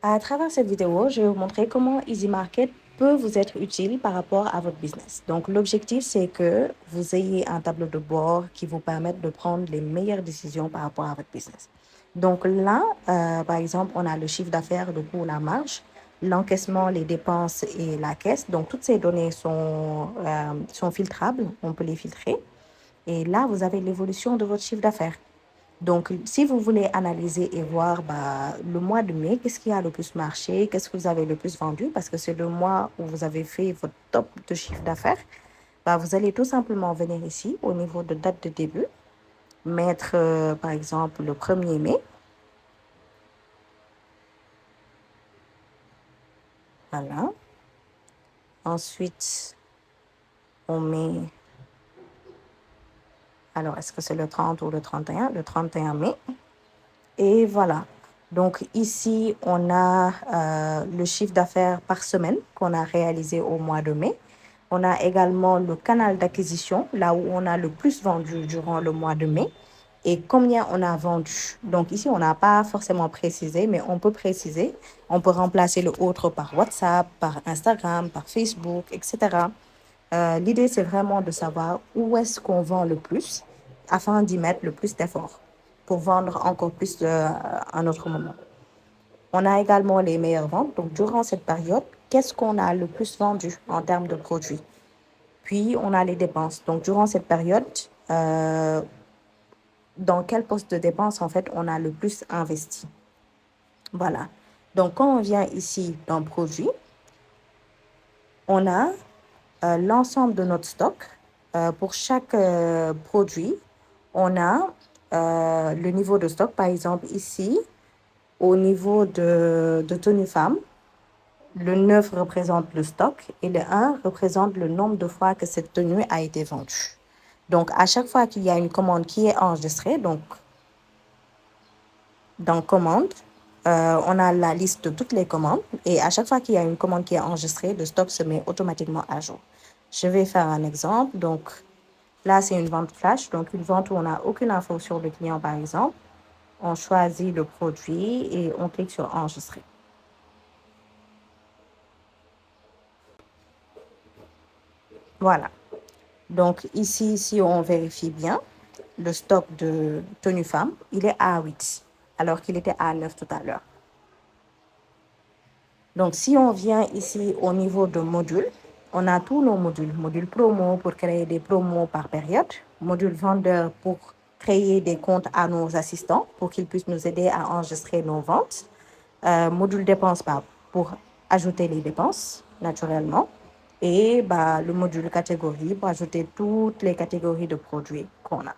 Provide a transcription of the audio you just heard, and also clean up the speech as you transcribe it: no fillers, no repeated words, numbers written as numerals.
À travers cette vidéo, je vais vous montrer comment Easy Market peut vous être utile par rapport à votre business. Donc, l'objectif, c'est que vous ayez un tableau de bord qui vous permette de prendre les meilleures décisions par rapport à votre business. Donc là, par exemple, on a le chiffre d'affaires, le coût, la marge, l'encaissement, les dépenses et la caisse. Donc, toutes ces données sont filtrables, on peut les filtrer. Et là, vous avez l'évolution de votre chiffre d'affaires. Donc, si vous voulez analyser et voir le mois de mai, qu'est-ce qui a le plus marché, qu'est-ce que vous avez le plus vendu, parce que c'est le mois où vous avez fait votre top de chiffre d'affaires, vous allez tout simplement venir ici au niveau de date de début, mettre par exemple le 1er mai. Voilà. Ensuite, on met, alors est-ce que c'est le 30 ou le 31? Le 31 mai. Et voilà. Donc ici, on a le chiffre d'affaires par semaine qu'on a réalisé au mois de mai. On a également le canal d'acquisition, là où on a le plus vendu durant le mois de mai et combien on a vendu. Donc ici, on n'a pas forcément précisé, mais on peut préciser. On peut remplacer le autre par WhatsApp, par Instagram, par Facebook, etc. L'idée, c'est vraiment de savoir où est-ce qu'on vend le plus afin d'y mettre le plus d'efforts pour vendre encore plus à un autre moment. On a également les meilleures ventes. Donc, durant cette période, qu'est-ce qu'on a le plus vendu en termes de produits? Puis, on a les dépenses. Donc, durant cette période, dans quel poste de dépense, en fait, on a le plus investi? Voilà. Donc, quand on vient ici dans produits, on a l'ensemble de notre stock. Pour chaque produit, on a le niveau de stock. Par exemple, ici, au niveau de tenue femme, le 9 représente le stock et le 1 représente le nombre de fois que cette tenue a été vendue. Donc, à chaque fois qu'il y a une commande qui est enregistrée, donc dans commande, on a la liste de toutes les commandes et à chaque fois qu'il y a une commande qui est enregistrée, le stock se met automatiquement à jour. Je vais faire un exemple. Donc, là, c'est une vente flash, donc une vente où on n'a aucune info sur le client, par exemple. On choisit le produit et on clique sur enregistrer. Voilà. Donc, ici, si on vérifie bien, le stock de tenue femme, il est à 8, alors qu'il était à 9 tout à l'heure. Donc, si on vient ici au niveau de modules, on a tous nos modules. Module promo pour créer des promos par période. Module vendeur pour créer des comptes à nos assistants pour qu'ils puissent nous aider à enregistrer nos ventes. Module dépenses pour ajouter les dépenses naturellement. Et le module catégorie pour ajouter toutes les catégories de produits qu'on a.